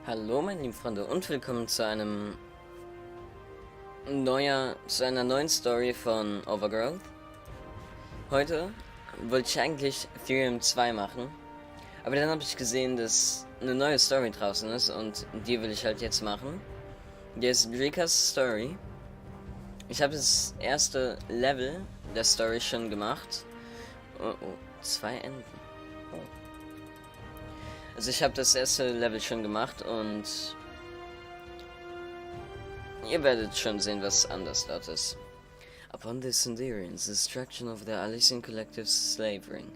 Hallo meine lieben Freunde und willkommen zu einer neuen Story von Overgrowth. Heute wollte ich eigentlich Theorem 2 machen, aber dann habe ich gesehen, dass eine neue Story draußen ist und die will ich halt jetzt machen. Die ist Drikas Story. Ich habe das erste Level der Story schon gemacht. Oh, 2 Enden. Oh. Also ich habe das erste Level schon gemacht und ihr werdet schon sehen, was anders dort ist. Upon this endurance, the destruction of the Alessian collective's slave ring,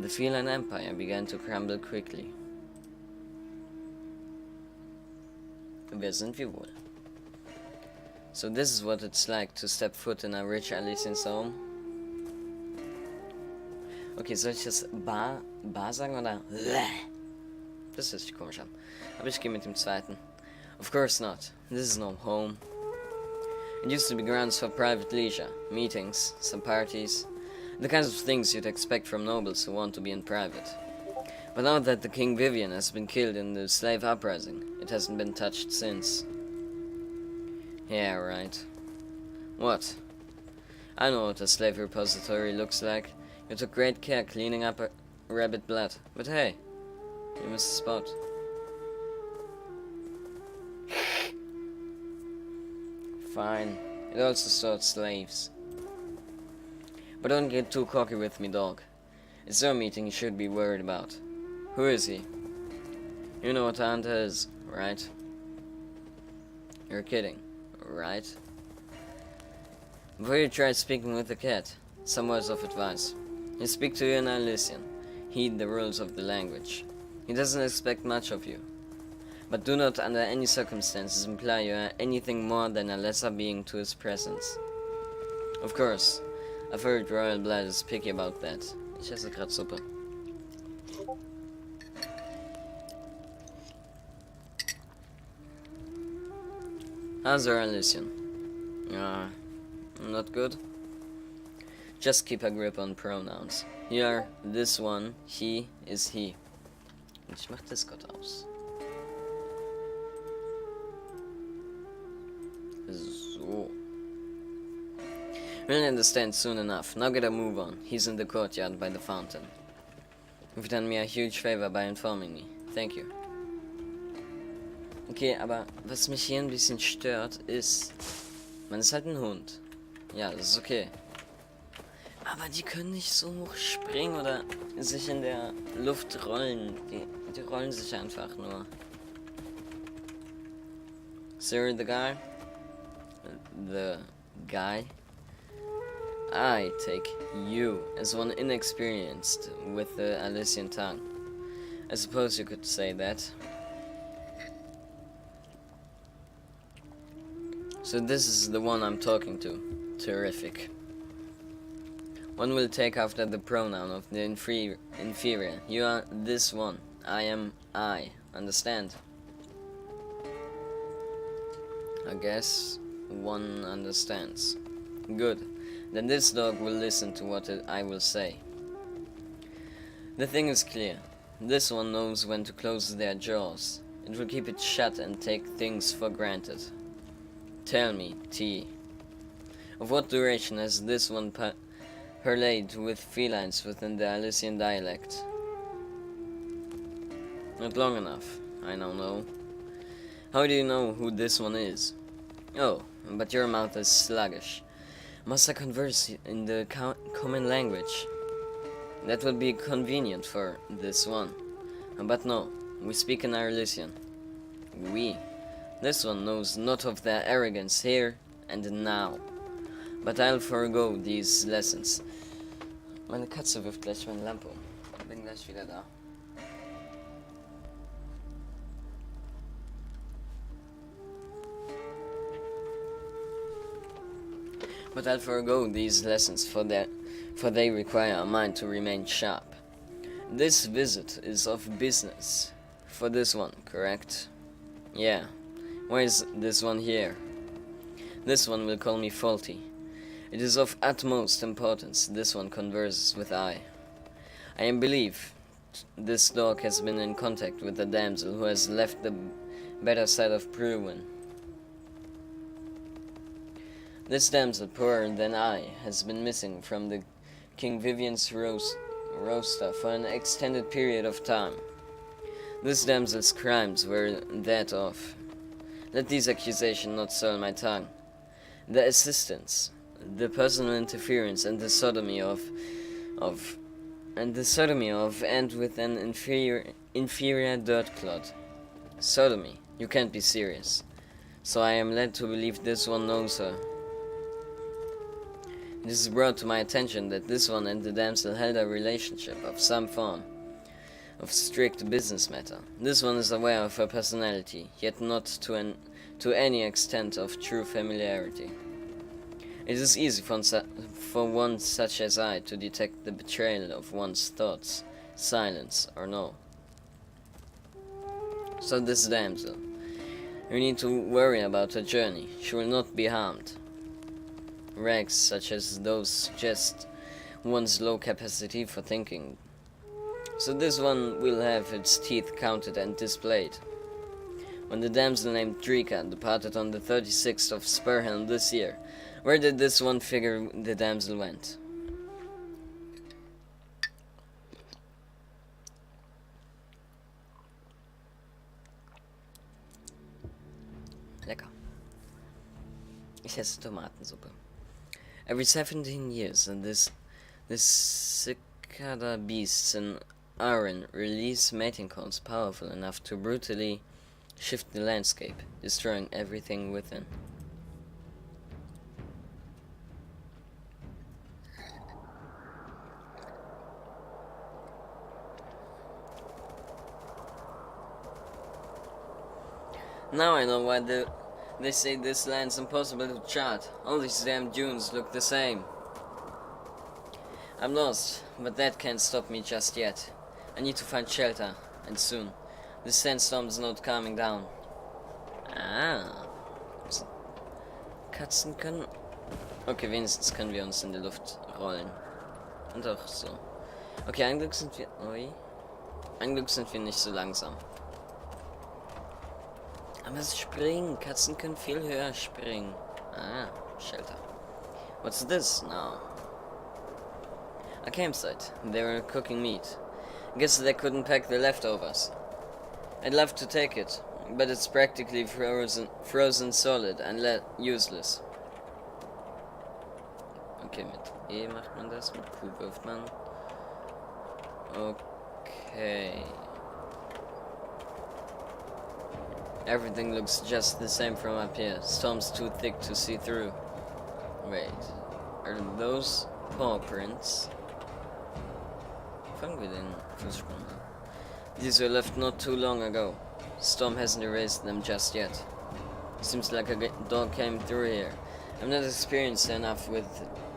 the feline empire began to crumble quickly. Wer sind wir wohl? So this is what it's like to step foot in a rich Alessian's home. Okay, soll ich das Ba sagen oder Das hört sich komisch an. Aber ich gehe mit dem zweiten. Of course not. This is no home. It used to be grounds for private leisure, meetings, some parties, the kinds of things you'd expect from nobles who want to be in private. But now that the King Vivian has been killed in the slave uprising, it hasn't been touched since. Yeah, right. What? I know what a slave repository looks like. You took great care cleaning up rabbit blood. But hey, you missed the spot. Fine. It also stored slaves. But don't get too cocky with me, dog. It's your meeting you should be worried about. Who is he? You know what a hunter is, right? You're kidding, right? Before you try speaking with the cat, some words of advice. He'll speak to you in Alessian. Heed the rules of the language. He doesn't expect much of you. But do not under any circumstances imply you are anything more than a lesser being to his presence. Of course, I've heard royal blood is picky about that. Ich esse grad Suppe. How's our Alessian? Not good? Just keep a grip on pronouns. Here, this one, he is he. Und ich mach Discord aus. So. We'll understand soon enough. Now get a move on. He's in the courtyard by the fountain. You've done me a huge favor by informing me. Thank you. Okay, aber was mich hier ein bisschen stört, ist... Man ist halt ein Hund. Ja, das ist okay. Aber die können nicht so hoch springen oder sich in der Luft rollen. Die rollen sich einfach nur. Sir, the guy? The guy? I take you as one inexperienced with the Alessian tongue. I suppose you could say that. So this is the one I'm talking to. Terrific. One will take after the pronoun of the inferior. You are this one. I am I. Understand? I guess one understands. Good. Then this dog will listen to what I will say. The thing is clear. This one knows when to close their jaws. It will keep it shut and take things for granted. Tell me, T. Of what duration has this one parlayed with felines within the Alessian dialect? Not long enough, I now know. How do you know who this one is? Oh, but your mouth is sluggish. Must I converse in the common language? That would be convenient for this one. But no, we speak in Arlesian. We. This one knows not of their arrogance here and now. But I'll forego these lessons. Meine Katze wirft gleich meine Lampe um. Ich bin gleich wieder da. But I'll forego these lessons for they require a mind to remain sharp. This visit is of business. For this one, correct? Yeah. Why is this one here? This one will call me faulty. It is of utmost importance this one converses with I. I believe this dog has been in contact with the damsel who has left the better side of Bruin. This damsel, poorer than I, has been missing from the King Vivian's roaster for an extended period of time. This damsel's crimes were that of. Let these accusations not soil my tongue. The assistance, the personal interference, and the sodomy of and with an inferior dirt clod. Sodomy, you can't be serious. So I am led to believe this one knows her. It is brought to my attention that this one and the damsel held a relationship of some form, of strict business matter. This one is aware of her personality, yet not to any extent of true familiarity. It is easy for one such as I to detect the betrayal of one's thoughts, silence or no. So this damsel, you need to worry about her journey. She will not be harmed. Rags such as those suggest one's low capacity for thinking. So this one will have its teeth counted and displayed. When the damsel named Drika departed on the 36th of Spurhelm this year, where did this one figure the damsel went? Lecker. Ich esse Tomatensuppe. Every 17 years, and this cicada beasts in Aran release mating calls powerful enough to brutally shift the landscape, destroying everything within. Now I know why they say this land's impossible to chart. All these damn dunes look the same. I'm lost, but that can't stop me just yet. I need to find shelter, and soon. The sandstorm's not calming down. Ah. Katzen können... Okay, wenigstens können wir uns in die Luft rollen. Und auch so. Okay, ein Glück sind wir... Ui. Ein Glück sind wir nicht so langsam. Aber es springen. Katzen können viel höher springen. Ah, shelter. What's this now? A campsite. They were cooking meat. Guess they couldn't pack the leftovers. I'd love to take it, but it's practically frozen solid and useless. Okay, mit E macht man das, mit Q wirft man. Okay. Everything looks just the same from up here. Storm's too thick to see through. Wait, are those paw prints? Fangen wir den Fußspuren an. These were left not too long ago. Storm hasn't erased them just yet. Seems like a dog came through here. I'm not experienced enough with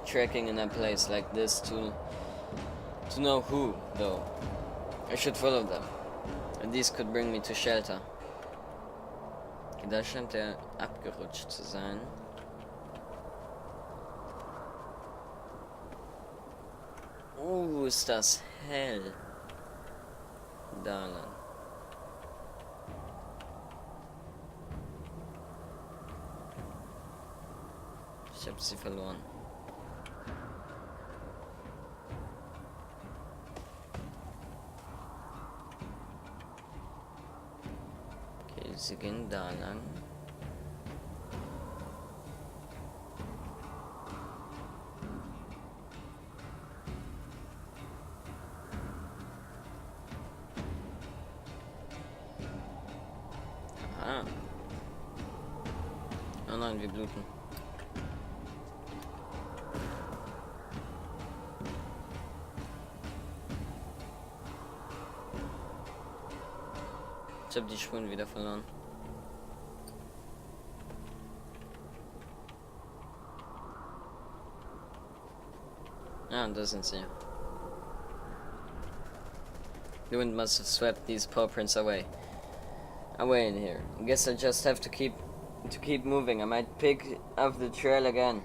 trekking in a place like this to know who, though. I should follow them. And these could bring me to shelter. Okay, da scheint er abgerutscht zu sein. Ist das hell. Da lang. Ich hab sie verloren. Okay, sie gehen da lang. Oh nein, wir bluten. Ich habe die Spuren wieder verloren. Ah, da sind sie. The wind must have swept these paw prints away in here. I guess I just have to keep moving. I might pick up the trail again.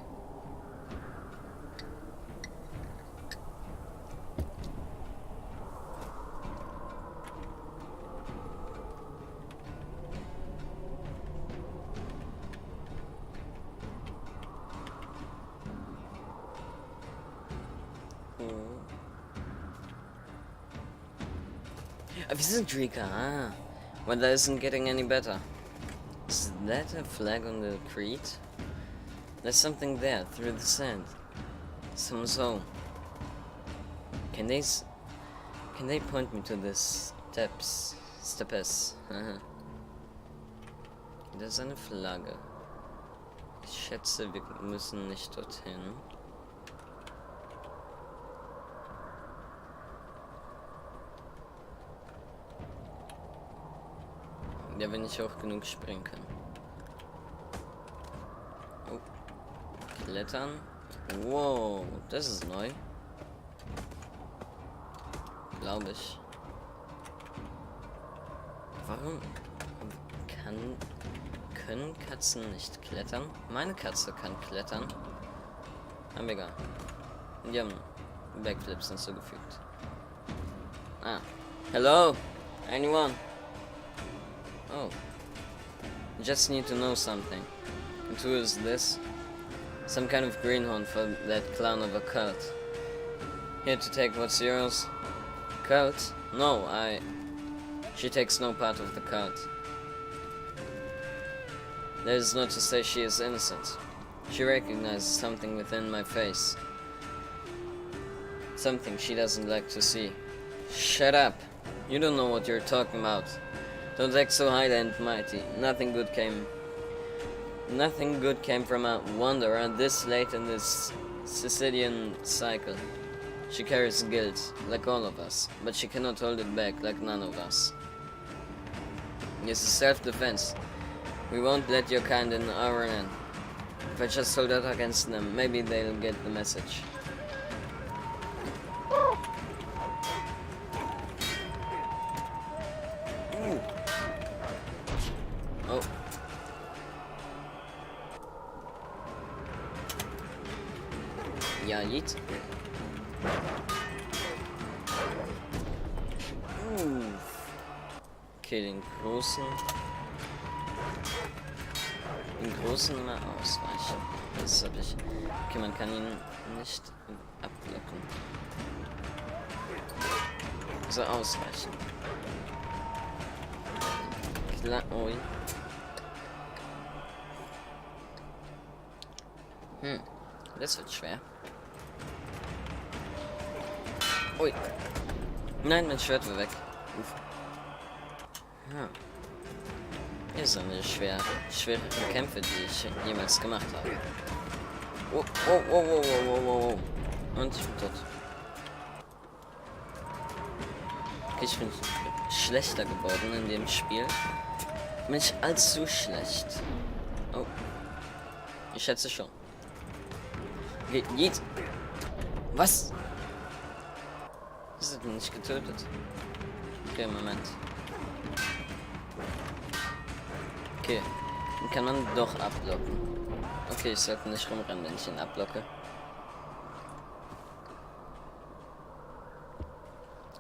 This is Drika. Ah, weather isn't getting any better. Is that a flag on the crete? There's something there through the sand. Someone's home. Can they point me to the steps? Da ist eine Flagge. Ich schätze, wir müssen nicht dorthin. Ja, wenn ich hoch genug springen kann. Oh. Klettern. Wow, das ist neu. Glaube ich. Warum können Katzen nicht klettern? Meine Katze kann klettern. Aber egal. Die haben Backflips hinzugefügt. Ah. Hello? Anyone? Oh. Just need to know something. And who is this? Some kind of greenhorn for that clown of a cult. Here to take what's yours. Cult? No, She takes no part of the cult. That is not to say she is innocent. She recognizes something within my face. Something she doesn't like to see. Shut up! You don't know what you're talking about. Don't act so high and mighty. Nothing good came from a wanderer this late in this Sicilian cycle. She carries guilt, like all of us, but she cannot hold it back, like none of us. This is self-defense. We won't let your kind in our end. If I just hold out against them, maybe they'll get the message. Ooh. Oh. Ja, yeet. Okay, den großen immer ausweichen. Das habe ich. Okay, man kann ihn nicht abblocken. So, ausweichen. Klar, ui. Das wird schwer. Ui. Nein, mein Schwert war weg. Uff. Ja. Hier sind eine schwere Kämpfe, die ich jemals gemacht habe. Oh, oh, oh, oh, oh, oh, oh. Und ich bin tot. Okay, ich bin schlechter geworden in dem Spiel. Bin ich allzu schlecht. Oh. Ich schätze schon. Okay, jetzt. Was? Das hat mich nicht getötet. Okay, Moment. Okay, den kann man doch abblocken. Okay, ich sollte nicht rumrennen, wenn ich ihn abblocke.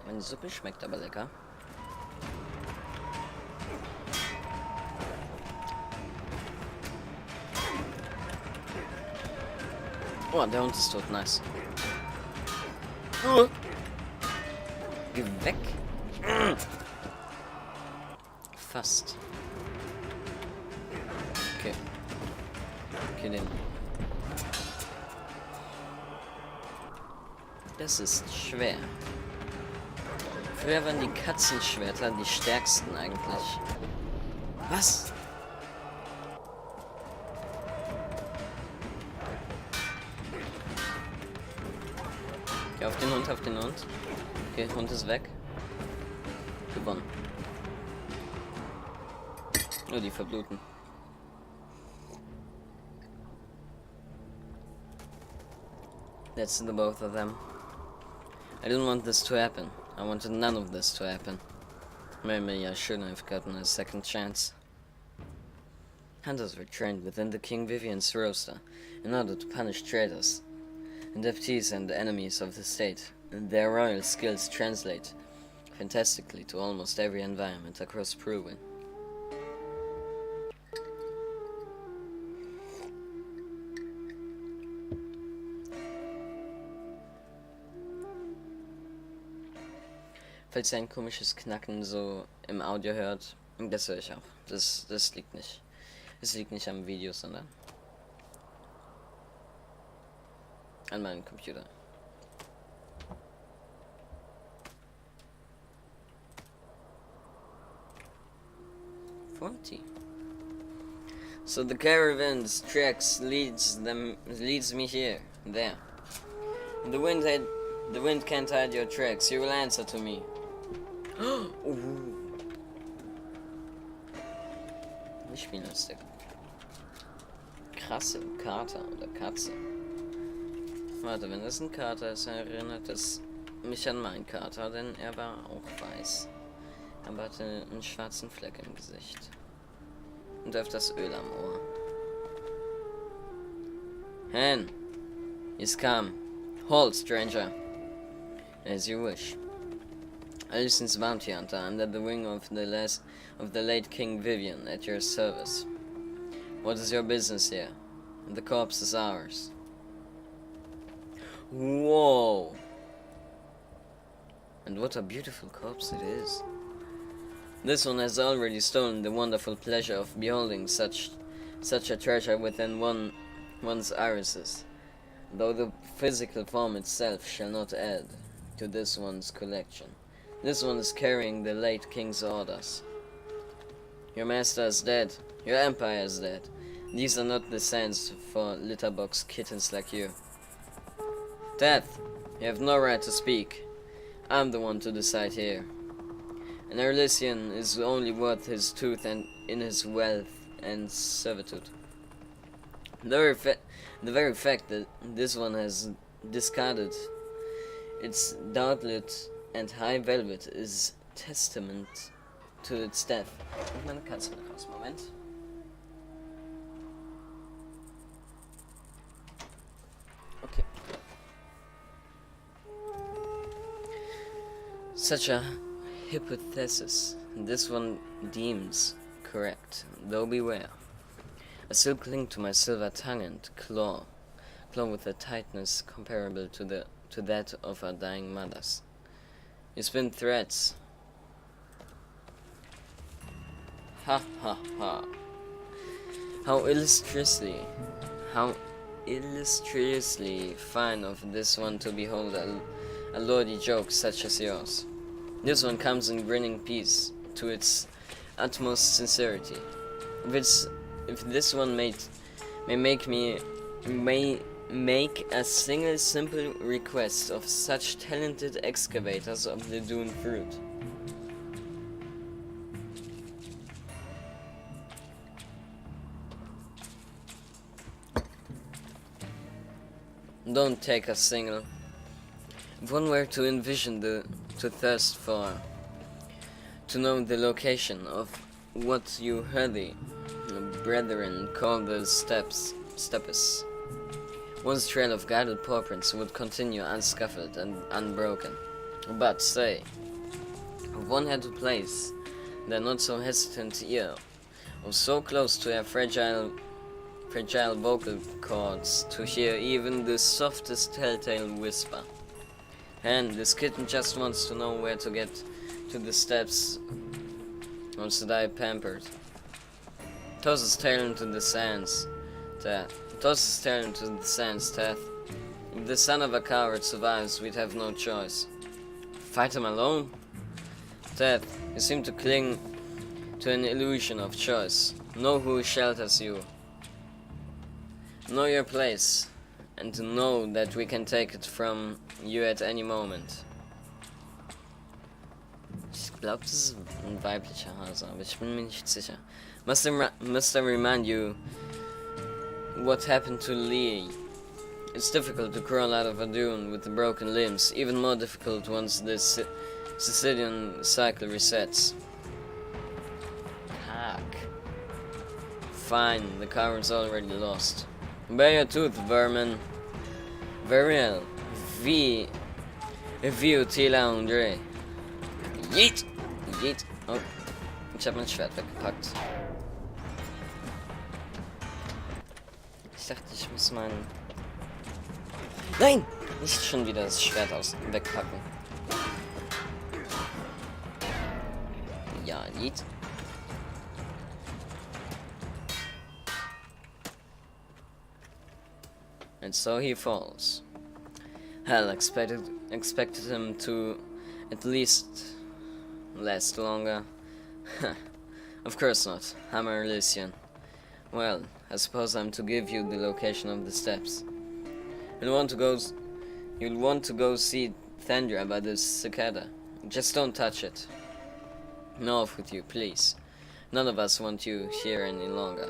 Meine Suppe schmeckt aber lecker. Oh, der Hund ist tot, nice. Geh weg. Fast. Okay. Okay, den. Das ist schwer. Früher waren die Katzenschwerter die stärksten eigentlich. Was? Okay, auf den Hund, auf den Hund. Okay, Hund ist weg. Gewonnen. Nur die verbluten. That's the both of them. I didn't want this to happen. I wanted none of this to happen. Maybe I shouldn't have gotten a second chance. Hunters were trained within the King Vivian's roster in order to punish traitors, adoptees and enemies of the state. Their royal skills translate fantastically to almost every environment across Pruin. Falls ihr ein komisches Knacken so im Audio hört, das höre ich auch. Das liegt nicht. Es liegt nicht am Video, sondern an meinem Computer. So the caravan's tracks leads me here, there. The wind can't hide your tracks. You will answer to me. Nicht spiellustig. Krasse Kater oder Katze. Warte, wenn das ein Kater ist, erinnert es mich an meinen Kater, denn er war auch weiß. Aber hatte einen schwarzen Fleck im Gesicht. Und öfters Öl am Ohr. Hen, he's come. Hold, stranger. As you wish. I listen's bounty hunter under the wing of the late King Vivian at your service. What is your business here? The corpse is ours. Whoa! And what a beautiful corpse it is. This one has already stolen the wonderful pleasure of beholding such a treasure within one's irises, though the physical form itself shall not add to this one's collection. This one is carrying the late king's orders. Your master is dead. Your empire is dead. These are not the sands for litterbox kittens like you. Death, you have no right to speak. I'm the one to decide here. An Erlisian is only worth his tooth and in his wealth and servitude. The very fact that this one has discarded its doublet and high velvet is testament to its death. Und meine Katze wieder raus. Moment. Okay. Such a hypothesis this one deems correct, though beware. I still cling to my silver tongue and claw with a tightness comparable to that of our dying mothers. You spin threats. Ha ha ha. How illustriously fine of this one to behold a lordy joke such as yours. This one comes in grinning peace to its utmost sincerity. If this one may make a single simple request of such talented excavators of the dune fruit. Don't take a single. If one were to envision to thirst for, to know the location of what you worthy brethren call the steppes, one's trail of guided paw prints would continue unscuffled and unbroken. But say, if one had to place their not so hesitant ear, or so close to their fragile vocal cords to hear even the softest telltale whisper. And this kitten just wants to know where to get to the steps, wants to die pampered. Toss his tail into the sands, Death. If the son of a coward survives, we'd have no choice. Fight him alone? Death, you seem to cling to an illusion of choice. Know who shelters you. Know your place, and to know that we can take it from you at any moment. Ich glaube, das ist ein weiblicher Hase, aber ich bin mir nicht sicher. Must I remind you what happened to Lee? It's difficult to crawl out of a dune with broken limbs, even more difficult once the Sicilian cycle resets. Hack. Fine, the coward's already lost. Bare your tooth, vermin. Very well. Vi utila Andre. Yeet! Yeet! Oh, ich hab mein Schwert weggepackt. Ich dachte, ich muss mein... Nein! Nicht schon wieder das Schwert wegpacken. Ja, yeet. And so he falls. Hell, expected him to at least last longer. Of course not. I'm a Elysian. Well, I suppose I'm to give you the location of the steps. You'll want to go see Thandra by the cicada. Just don't touch it. No off with you, please. None of us want you here any longer.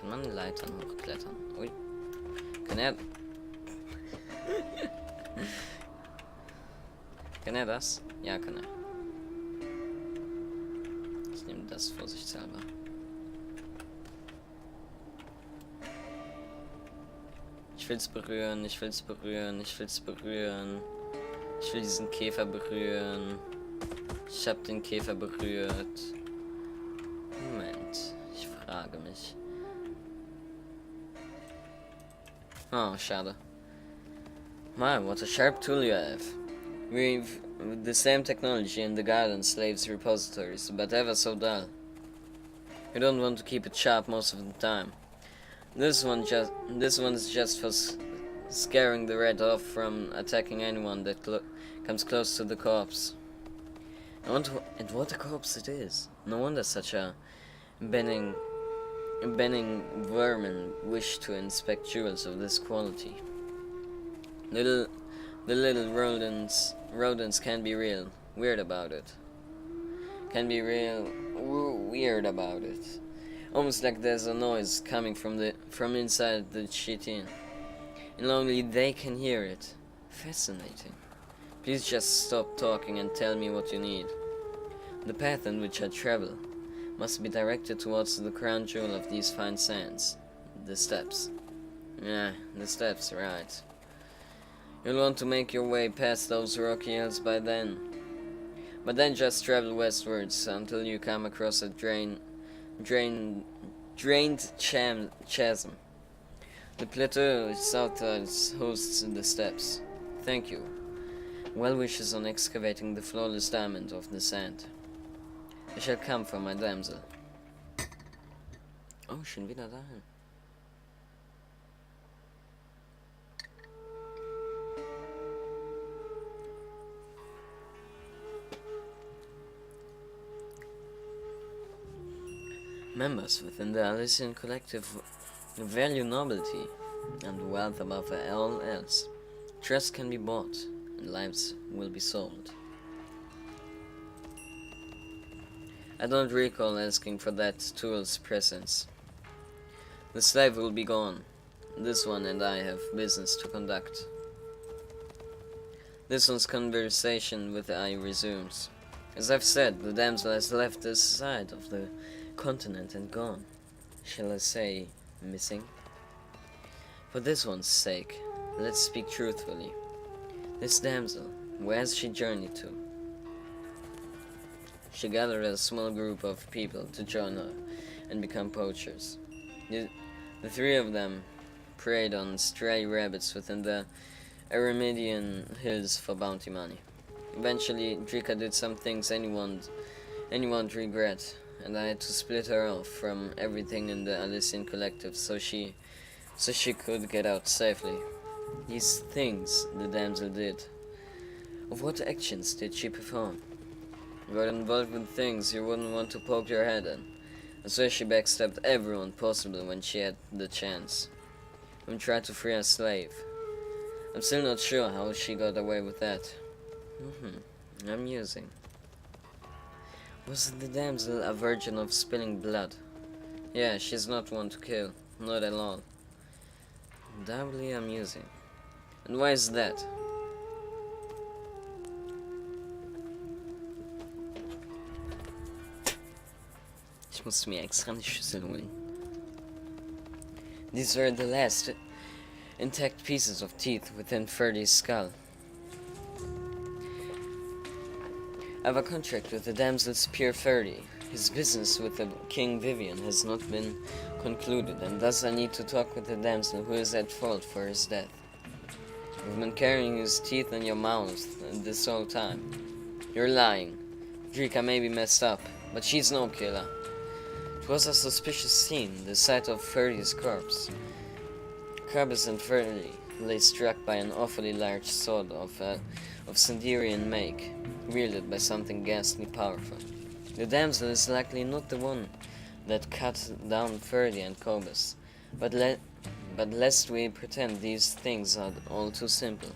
Kann man Leitern hochklettern? Ui. Kann er... Kann er das? Ja, kann er. Ich nehme das vorsichtshalber. Ich will's berühren, ich will's berühren, ich will's berühren. Ich will diesen Käfer berühren. Ich hab den Käfer berührt. Moment, ich frage mich. Oh, schade. My, what a sharp tool you have. We've the same technology in the garden slaves repositories, but ever so dull. You don't want to keep it sharp most of the time. This one's just for scaring the rat off from attacking anyone that comes close to the corpse. And what a corpse it is! No wonder such a benign vermin wish to inspect jewels of this quality. The little rodents can be real weird about it. Weird about it. Almost like there's a noise coming from inside the chitin, and only they can hear it. Fascinating. Please just stop talking and tell me what you need. The path in which I travel must be directed towards the crown jewel of these fine sands. The steps. Yeah, the steps, right. You'll want to make your way past those rocky hills by then. But then just travel westwards until you come across a drained chasm. The plateau southwards hosts the steps. Thank you. Well wishes on excavating the flawless diamond of the sand. I shall come for my damsel. Oh, schon wieder dahin. Members within the Elysian Collective value novelty and wealth above all else. Trust can be bought, and lives will be sold. I don't recall asking for that tool's presence. The slave will be gone. This one and I have business to conduct. This one's conversation with I resumes. As I've said, the damsel has left this side of the continent and gone. Shall I say, missing? For this one's sake, let's speak truthfully. This damsel, where has she journeyed to? She gathered a small group of people to join her and become poachers. The three of them preyed on stray rabbits within the Aramidian hills for bounty money. Eventually, Drika did some things anyone'd regret, and I had to split her off from everything in the Elysian Collective so she could get out safely. These things the damsel did. Of what actions did she perform? Got involved with things you wouldn't want to poke your head in. I swear she backstabbed everyone possible when she had the chance. And tried to free a slave. I'm still not sure how she got away with that. Amusing. Was the damsel a virgin of spilling blood? Yeah, she's not one to kill. Not at all. Doubly amusing. And why is that? Ich musste mir extra eine Schüssel holen. These were the last intact pieces of teeth within Ferdy's skull. I have a contract with the damsel's pure Ferdy. His business with the King Vivian has not been concluded, and thus I need to talk with the damsel who is at fault for his death. You've been carrying his teeth in your mouth this whole time. You're lying. Drika may be messed up, but she's no killer. It was a suspicious scene, the sight of Ferdy's corpse. Carbus and Ferdy lay struck by an awfully large sword of Sanderian make, wielded by something ghastly powerful. The damsel is likely not the one that cut down Ferdy and Carbus, but lest we pretend these things are all too simple.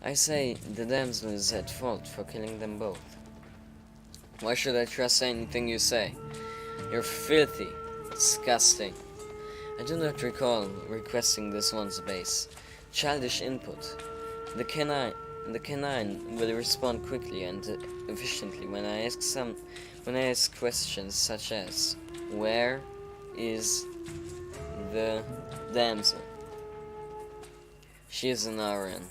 I say the damsel is at fault for killing them both. Why should I trust anything you say? You're filthy, disgusting. I do not recall requesting this one's base. Childish input. The canine will respond quickly and efficiently when I ask questions such as, where is the damsel? She is an RN.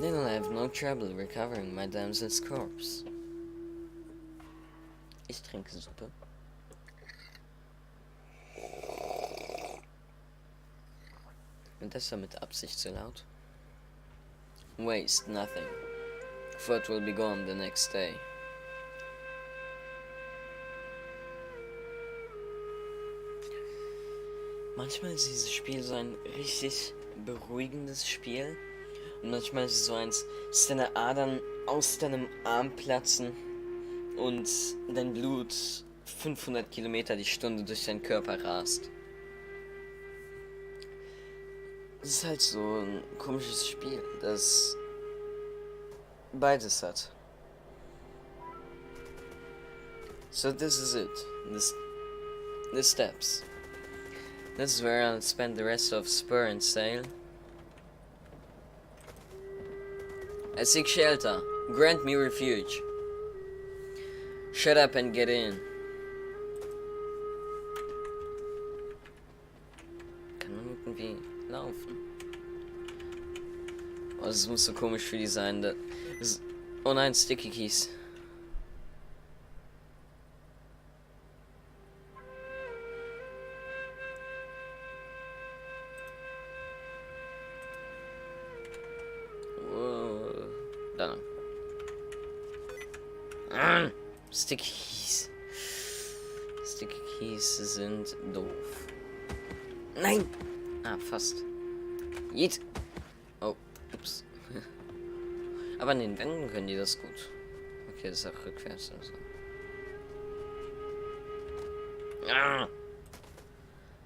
Then I'll have no trouble recovering my damsel's corpse. Ich trinke Suppe. Und das war mit Absicht so laut. Waste nothing, for it will be gone the next day. Manchmal ist dieses Spiel so ein richtig beruhigendes Spiel. Und manchmal ist es so eins, dass deine Adern aus deinem Arm platzen und dein Blut 500 Kilometer die Stunde durch deinen Körper rast. Es ist halt so ein komisches Spiel, das beides hat. So this is it. The steps. This is where I'll spend the rest of Spur and Sail. I seek shelter. Grant me refuge. Shut up and get in. Kann man irgendwie laufen? Oh, das muss so komisch für die sein. Oh nein, Sticky Keys. Dann. Sticky Keys. Sticky Keys sind doof. Nein! Ah, fast. Jeet! Oh, ups. Aber an den Wänden können die das gut. Okay, das ist auch rückwärts also.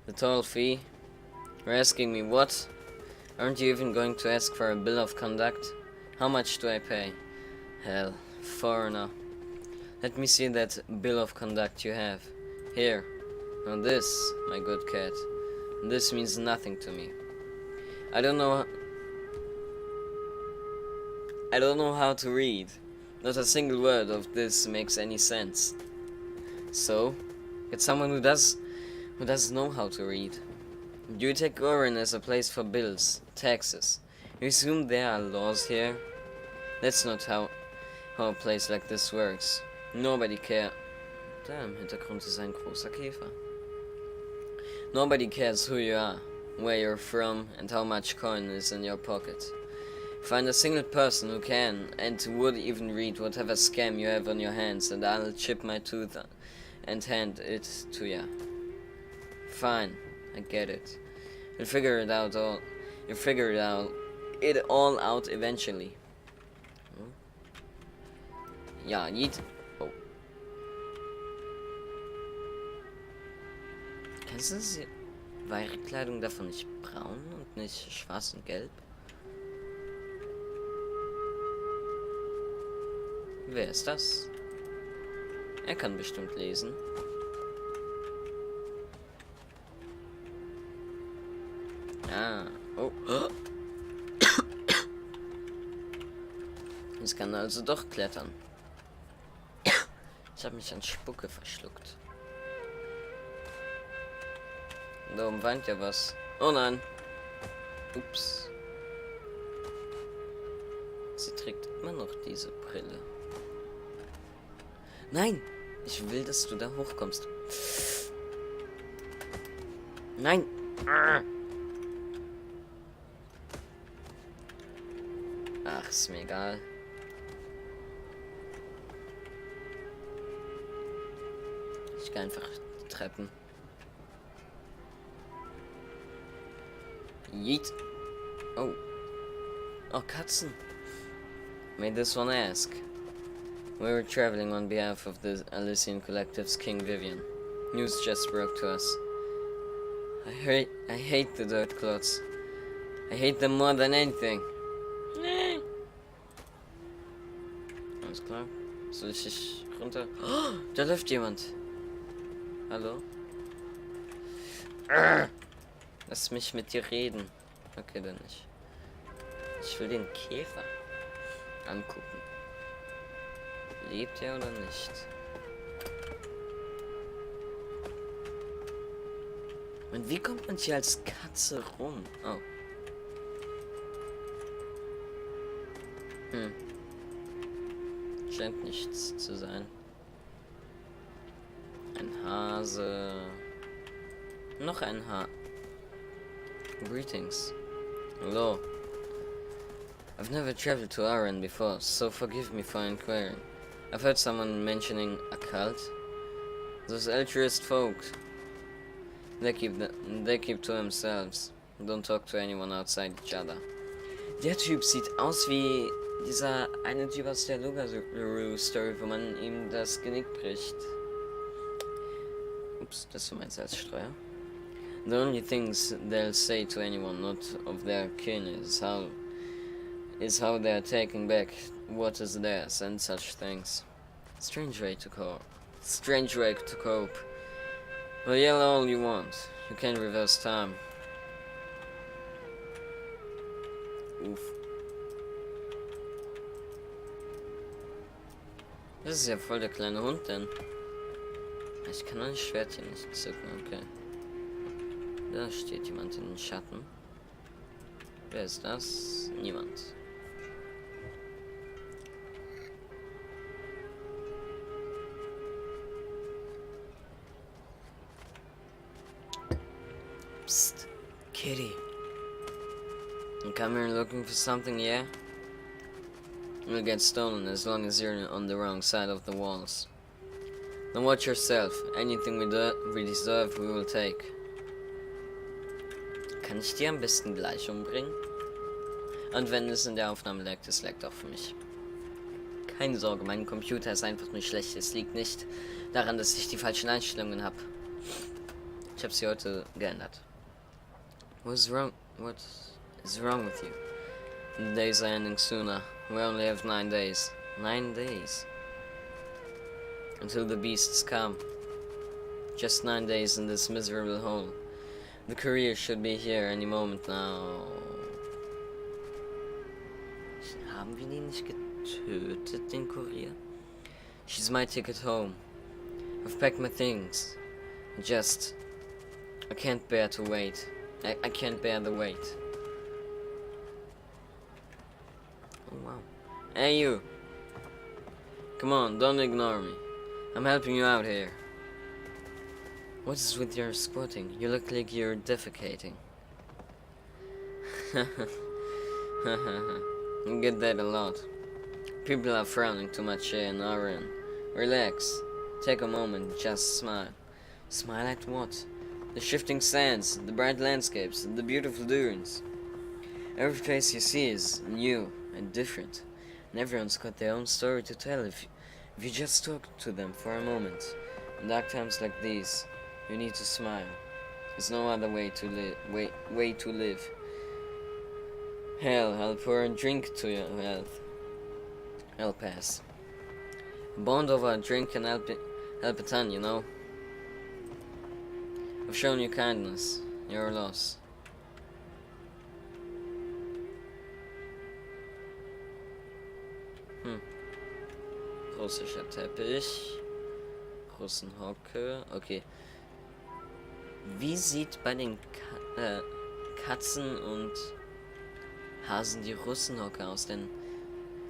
The total fee? You're asking me what? Aren't you even going to ask for a bill of conduct? How much do I pay? Hell, foreigner. Let me see that bill of conduct you have. Here. Now this, my good cat. This means nothing to me. I don't know how to read. Not a single word of this makes any sense. So, get someone who does know how to read. You take Oren as a place for bills, taxes. You assume there are laws here? That's not how a place like this works. Nobody cares. Da im Hintergrund ist ein großer Käfer. Nobody cares who you are, where you're from, and how much coin is in your pocket. Find a single person who can and would even read whatever scam you have on your hands, and I'll chip my tooth and hand it to ya. Fine, I get it. You'll figure it all out eventually. Ja, jeet. Oh. War ihre Kleidung davon nicht braun und nicht schwarz und gelb? Wer ist das? Er kann bestimmt lesen. Ah, oh. Es kann also doch klettern. Ich habe mich an Spucke verschluckt. Da oben weint ja was. Oh nein. Ups. Sie trägt immer noch diese Brille. Nein! Ich will, dass du da hochkommst. Nein! Ach, ist mir egal. Ich gehe einfach die Treppen. Yeet. Oh. Oh, Katzen. May this one ask. We were traveling on behalf of the Elysian Collective's King Vivian. News just broke to us. I hate the dirt clots. I hate them more than anything. Alles klar. Soll ich dich runter? Oh, da läuft jemand. Hallo? Lass mich mit dir reden. Okay, dann nicht. Ich will den Käfer angucken. Lebt er oder nicht? Und wie kommt man hier als Katze rum? Oh. Scheint nichts zu sein. Ein Hase. Noch ein Greetings. Hello. I've never traveled to Aran before, so forgive me for inquiring. I've heard someone mentioning a cult. Those altruist folk. They keep to themselves. Don't talk to anyone outside each other. Der Typ sieht aus wie dieser eine Typ aus der Logaroo-Story, wo man ihm das Genick bricht. Ups, das ist mein Salzstreuer. The only things they'll say to anyone not of their kin is how they're taking back what is theirs and such things. Strange way to cope. Well, yell all you want. You can't reverse time. Uff. Das ist ja voll der kleine Hund, denn ich kann mein Schwertchen nicht zücken, okay. Da steht jemand in den Schatten. Wer ist das? Niemand. Psst, kitty. You come here looking for something, yeah? You'll get stolen as long as you're on the wrong side of the walls. Now watch yourself. Anything we deserve, we will take. Kann ich die am besten gleich umbringen? Und wenn es in der Aufnahme leckt, es leckt auch für mich. Keine Sorge, mein Computer ist einfach nur schlecht. Es liegt nicht daran, dass ich die falschen Einstellungen habe. Ich habe sie heute geändert. What is wrong with you? The days are ending sooner. We only have 9 days. 9 days. Until the beasts come. Just 9 days in this miserable hole. The courier should be here any moment now. Haben wir ihn nicht getötet, den Kurier? She's my ticket home. I've packed my things. I can't bear to wait. I can't bear the wait. Oh wow. Hey you! Come on, don't ignore me. I'm helping you out here. What is with your squatting? You look like you're defecating. You get that a lot. People are frowning too much here in Aran. Relax. Take a moment, just smile. Smile at what? The shifting sands, the bright landscapes, the beautiful dunes. Every place you see is new and different. And everyone's got their own story to tell if you just talk to them for a moment. In dark times like these, you need to smile. There's no other way to live. Hell, I'll pour a drink to your health. I'll pass. A bond over a drink can help a ton, you know. I've shown you kindness. You're a loss. Russischer Teppich. Russenhocke. Okay. Wie sieht bei den Katzen und Hasen die Russenhocke aus? Denn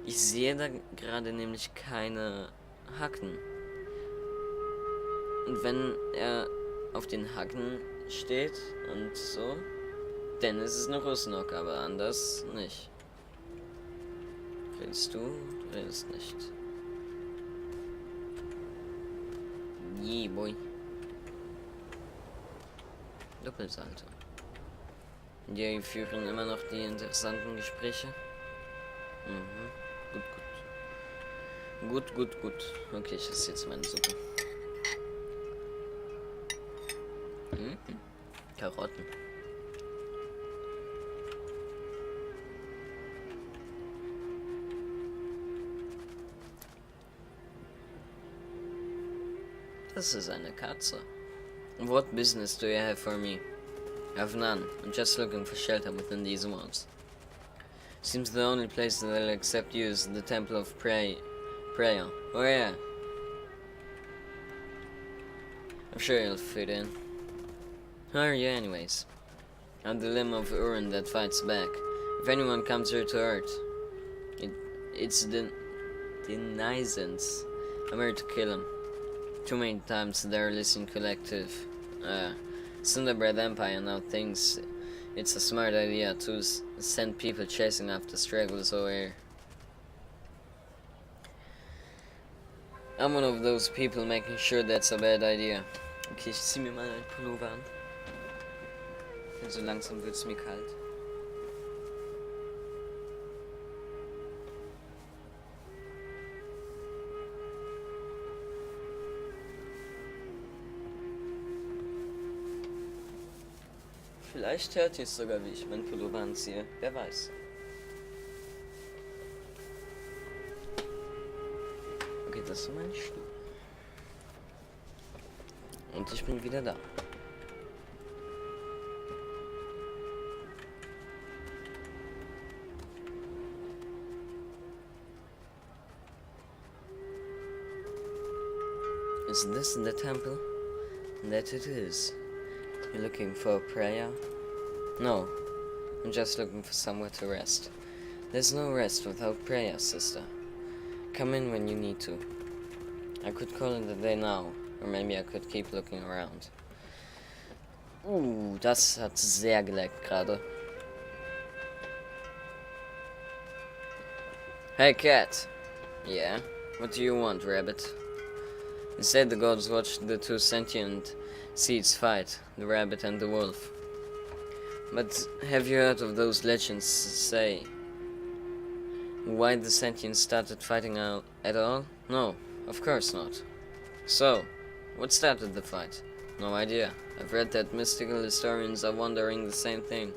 ich sehe da gerade nämlich keine Hacken. Und wenn er auf den Hacken steht und so, dann ist es eine Russenhocke, aber anders nicht. Redest du? Du redest nicht. Je, boy. Doppelsalto. Die führen immer noch die interessanten Gespräche. Mhm. Gut. Okay, ich esse jetzt meine Suppe. Mhm. Karotten. Das ist eine Katze. What business do you have for me? I've none. I'm just looking for shelter within these walls. Seems the only place that I'll accept you is the Temple of Prayer. Oh yeah. I'm sure you'll fit in. Who are you anyways? I'm the limb of Urin that fights back. If anyone comes here to hurt, it's the Denizens. I'm here to kill him. Too many times they're listening collective. Cinderbread Empire now thinks it's a smart idea to send people chasing after stragglers over here. I'm one of those people making sure that's a bad idea. Okay, ich zieh mir mal einen Pullover an. Und so langsam wird's mir kalt. Vielleicht hört ihr es sogar, wie ich meinen Pullover anziehe. Wer weiß. Okay, das ist mein Stuhl. Und ich bin wieder da. Is this the temple? That it is. You're looking for a prayer? No, I'm just looking for somewhere to rest. There's no rest without prayer, sister. Come in when you need to. I could call it a day now, or maybe I could keep looking around. Das hat sehr geleckt gerade. Hey cat. Yeah? What do you want, rabbit? Instead the gods watched the two sentient seeds fight, the rabbit and the wolf. But have you heard of those legends say why the sentients started fighting out at all? No, of course not. So, what started the fight? No idea. I've read that mystical historians are wondering the same thing.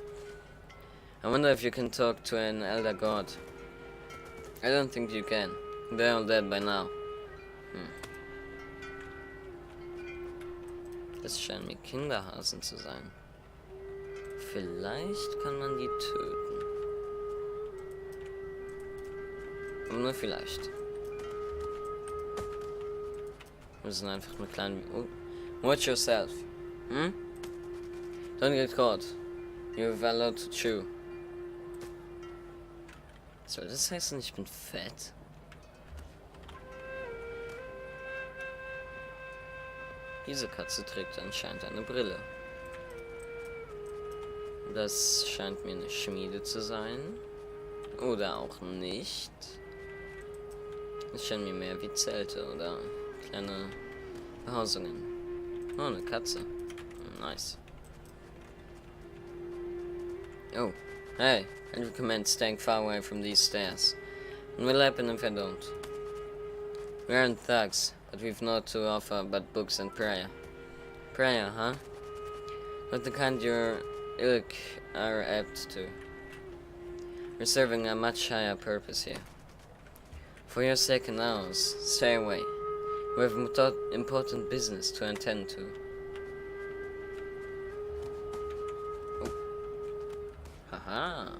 I wonder if you can talk to an elder god. I don't think you can. They're all dead by now. Das scheinen mir Kinderhasen zu sein. Vielleicht kann man die töten. Aber nur vielleicht. Wir sind einfach nur klein. Oh. Watch yourself. Don't get caught. You have a lot to chew. Soll das heißen, ich bin fett? Diese Katze trägt anscheinend eine Brille. Das scheint mir eine Schmiede zu sein. Oder auch nicht. Es scheint mir mehr wie Zelte oder kleine Behausungen. Oh, eine Katze. Nice. Oh, hey, I recommend staying far away from these stairs. What will happen if I don't? We aren't thugs, but we've naught to offer but books and prayer. Prayer, huh? Not the kind your ilk are apt to. We're serving a much higher purpose here. For your sake and ours, stay away. We have important business to attend to. Oh. Haha.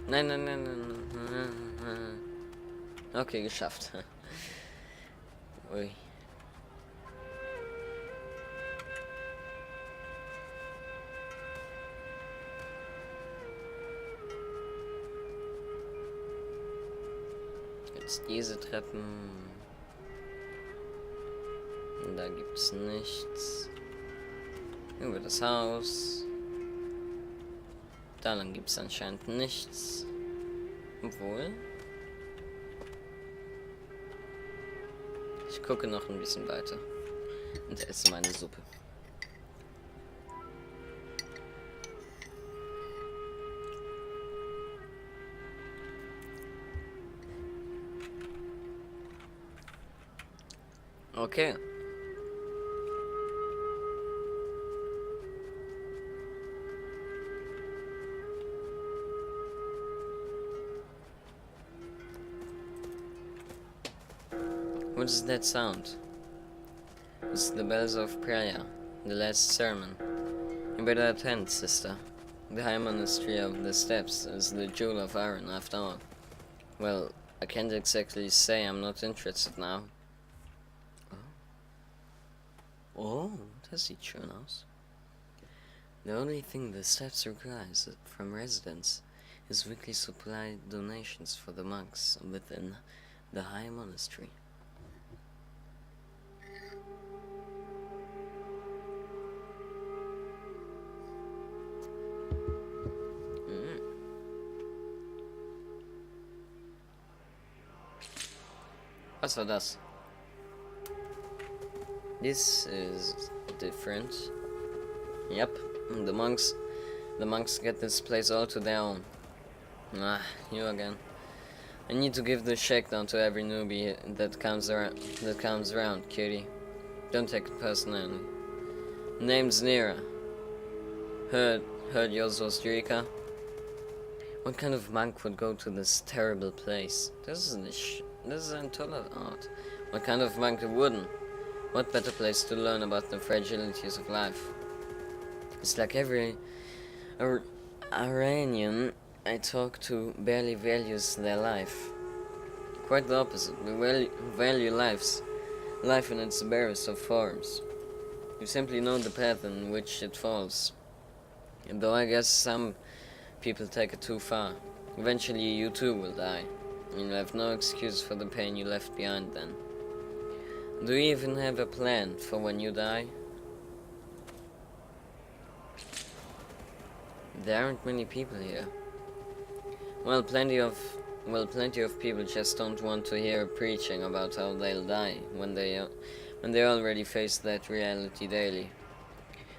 Nein. Okay, geschafft. Ui. Jetzt diese Treppen. Und da gibt's nichts. Über das Haus. Da lang gibt's anscheinend nichts. Obwohl. Ich gucke noch ein bisschen weiter und esse meine Suppe. Okay. What is that sound? It's the bells of prayer, the last sermon. You better attend, sister. The high monastery of the steps is the jewel of iron, after all. Well, I can't exactly say I'm not interested now. Oh, das sieht schön aus. The only thing the steps requires from residents is weekly supply donations for the monks within the high monastery. Was war das? This is different. Yep, the monks get this place all to their own. Ah, you again. I need to give the shakedown to every newbie that comes around, cutie. Don't take it personally. Name's Nira. Heard yours was Drika. What kind of monk would go to this terrible place? This is intolerant. What kind of monk wouldn't? What better place to learn about the fragilities of life? It's like every Iranian I talk to barely values their life. Quite the opposite. We value life in its barest of forms. You simply know the path in which it falls. And though I guess some people take it too far. Eventually you too will die. And you'll have no excuse for the pain you left behind then. Do you even have a plan for when you die? There aren't many people here. Well, plenty of people just don't want to hear preaching about how they'll die when they already face that reality daily.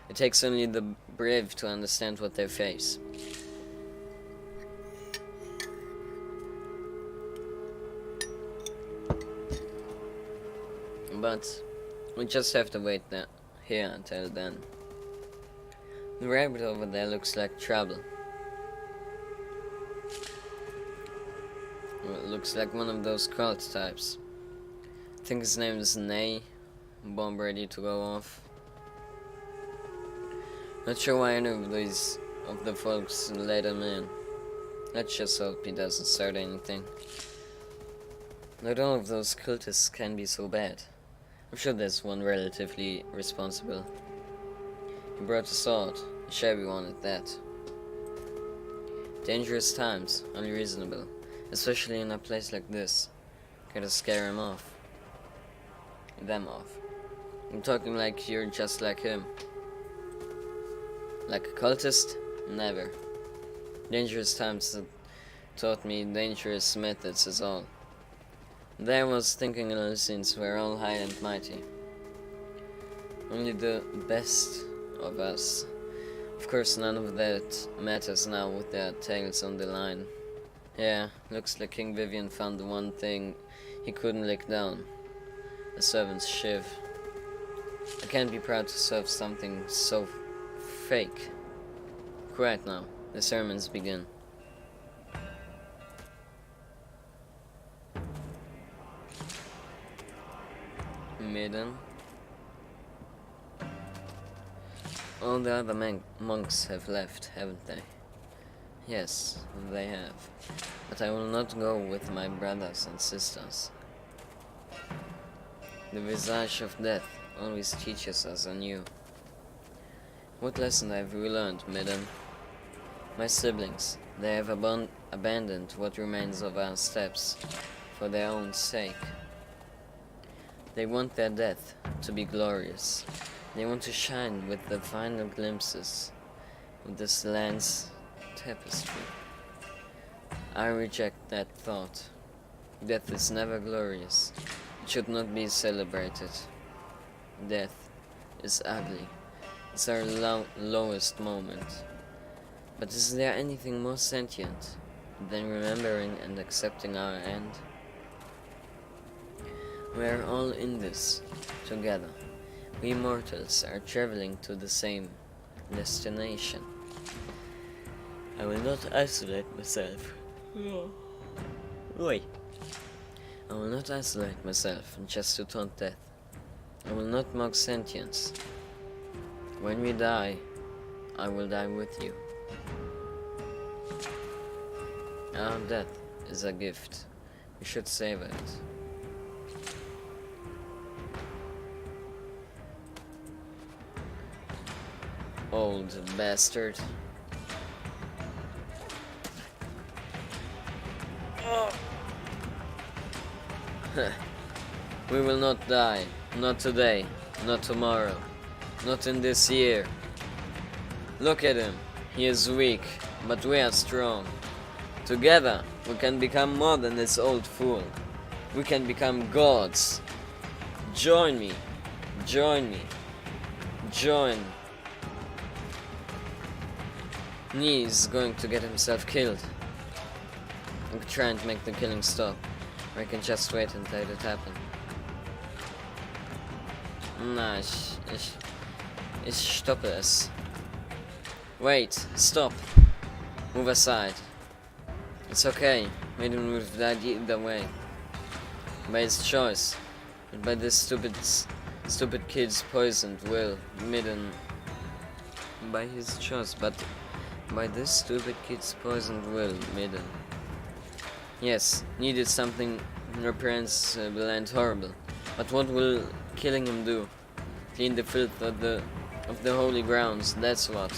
It takes only the brave to understand what they face. But we just have to wait here until then. The rabbit over there looks like trouble. Well, it looks like one of those cult types. I think his name is Nay. Bomb ready to go off. Not sure why any of the folks let him in. Let's just hope he doesn't start anything. Not all of those cultists can be so bad. I'm sure there's one relatively responsible. He brought a sword, a shabby one at that. Dangerous times, only reasonable, especially in a place like this. Gotta scare them off. I'm talking like you're just like him. Like a cultist? Never. Dangerous times taught me dangerous methods is all. There was thinking innocents were all high and mighty. Only the best of us. Of course, none of that matters now with their tails on the line. Yeah, looks like King Vivian found the one thing he couldn't lick down. A servant's shiv. I can't be proud to serve something so fake. Quiet now, the sermons begin. Maiden. All the other monks have left, haven't they? Yes, they have. But I will not go with my brothers and sisters. The visage of death always teaches us anew. What lesson have we learned, Maiden? My siblings, they have abandoned what remains of our steps for their own sake. They want their death to be glorious. They want to shine with the final glimpses of this land's tapestry. I reject that thought. Death is never glorious. It should not be celebrated. Death is ugly. It's our lowest moment. But is there anything more sentient than remembering and accepting our end? We are all in this together. We mortals are traveling to the same destination. I will not isolate myself. Oi. I will not isolate myself just to taunt death. I will not mock sentience. When we die, I will die with you. Our death is a gift. We should savor it. Old bastard. We will not die. Not today. Not tomorrow. Not in this year. Look at him. He is weak, but we are strong. Together, we can become more than this old fool. We can become gods. Join me. Join me. Join. Nee is going to get himself killed. We can try and make the killing stop. Or I can just wait and let it happen. Na, ich stoppe es. Wait, stop. Move aside. It's okay. Made him move that either way. By his choice. But by this stupid kid's poisoned will. Midden. By his choice, but by this stupid kid's poisoned will. Midden. Yes, needed something reprehensible and horrible. But what will killing him do? Clean the filth of the holy grounds, that's what.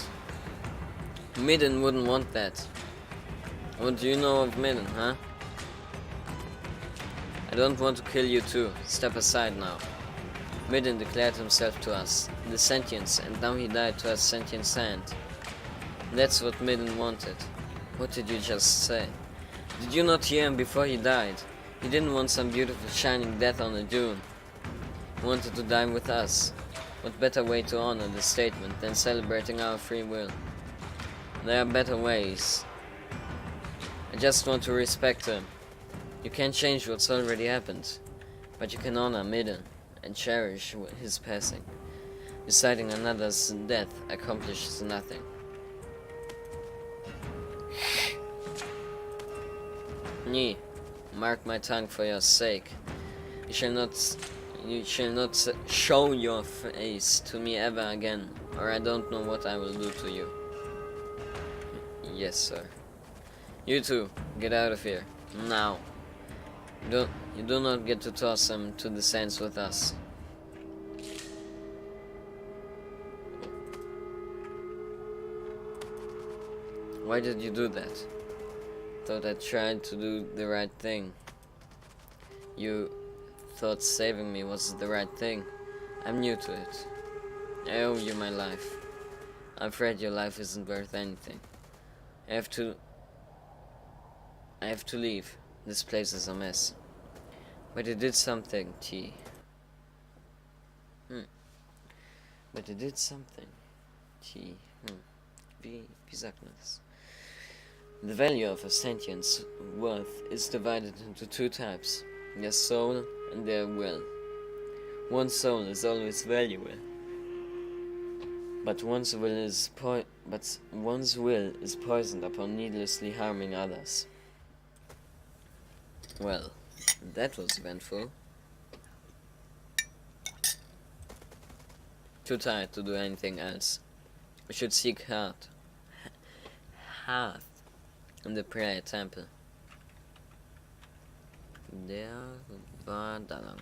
Midden wouldn't want that. What do you know of Midden, huh? I don't want to kill you too. Step aside now. Midden declared himself to us, the sentience, and now he died to us sentient sand. That's what Midden wanted. What did you just say? Did you not hear him before he died? He didn't want some beautiful shining death on a dune. He wanted to die with us. What better way to honor the statement than celebrating our free will? There are better ways. I just want to respect him. You can't change what's already happened, but you can honor Midden and cherish his passing. Deciding another's death accomplishes nothing. Nee, mark my tongue for your sake. You shall not show your face to me ever again, or I don't know what I will do to you. Yes, sir. You two, get out of here. Now. You do not get to toss them to the sands with us. Why did you do that? Thought I tried to do the right thing. You thought saving me was the right thing. I'm new to it. I owe you my life. I'm afraid your life isn't worth anything. I have to leave. This place is a mess. But it did something, T. But it did something, T. Wie sagt man das? The value of a sentient's worth is divided into two types, their soul and their will. One's soul is always valuable, but one's will is poisoned upon needlessly harming others. Well, that was eventful. Too tired to do anything else. We should seek hearth in the prayer temple. Der war da lang.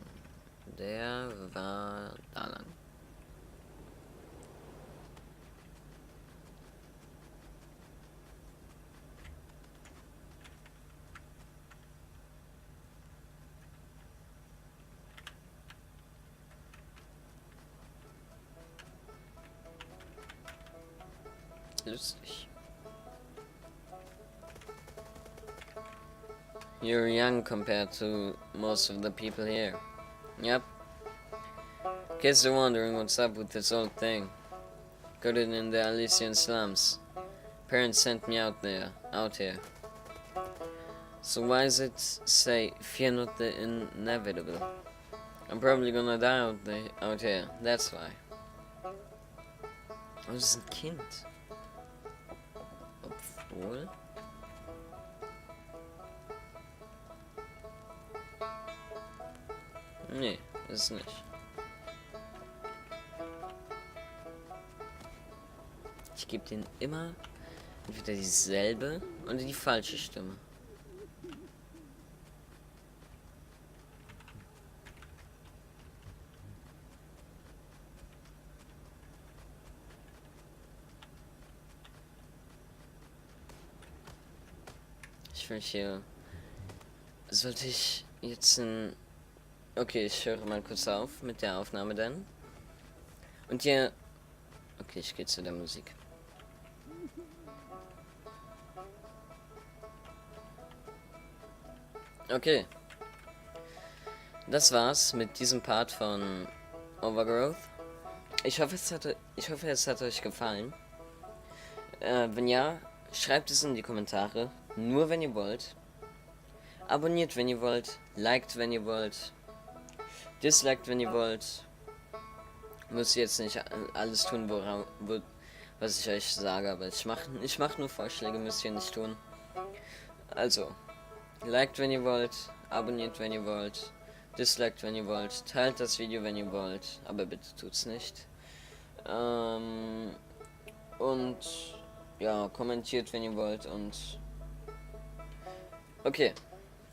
Der war da lang. Lustig. You're young compared to most of the people here. Yep. In case you're wondering what's up with this old thing, got it in the Elysian slums. Parents sent me out here. So why does it say fear not the inevitable? I'm probably gonna die out here. That's why. Oh, das ist ein Kind. Obwohl. Nee, ist es nicht. Ich gebe denen immer entweder dieselbe oder die falsche Stimme. Ich will hier... Sollte ich jetzt ein... Okay, ich höre mal kurz auf mit der Aufnahme dann. Und hier... Okay, ich gehe zu der Musik. Okay. Das war's mit diesem Part von Overgrowth. Ich hoffe, es hat euch gefallen. Wenn ja, schreibt es in die Kommentare. Nur wenn ihr wollt. Abonniert, wenn ihr wollt. Liked, wenn ihr wollt. Disliked, wenn ihr wollt. Müsst ihr jetzt nicht alles tun, was ich euch sage, aber ich mach nur Vorschläge, müsst ihr nicht tun. Also, liked, wenn ihr wollt. Abonniert, wenn ihr wollt. Disliked, wenn ihr wollt. Teilt das Video, wenn ihr wollt. Aber bitte tut's nicht. Und ja, kommentiert, wenn ihr wollt. Und okay.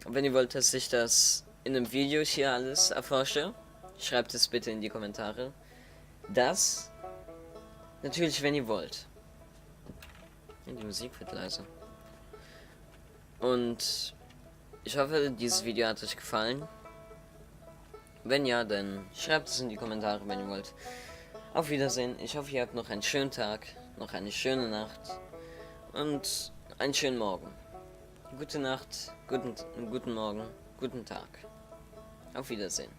Wenn ihr wollt, dass ich das in einem Video hier alles erforsche, schreibt es bitte in die Kommentare. Das natürlich, wenn ihr wollt. Die Musik wird leiser. Und ich hoffe, dieses Video hat euch gefallen. Wenn ja, dann schreibt es in die Kommentare, wenn ihr wollt. Auf Wiedersehen. Ich hoffe, ihr habt noch einen schönen Tag, noch eine schöne Nacht und einen schönen Morgen. Gute Nacht, guten Morgen, guten Tag. Auf Wiedersehen.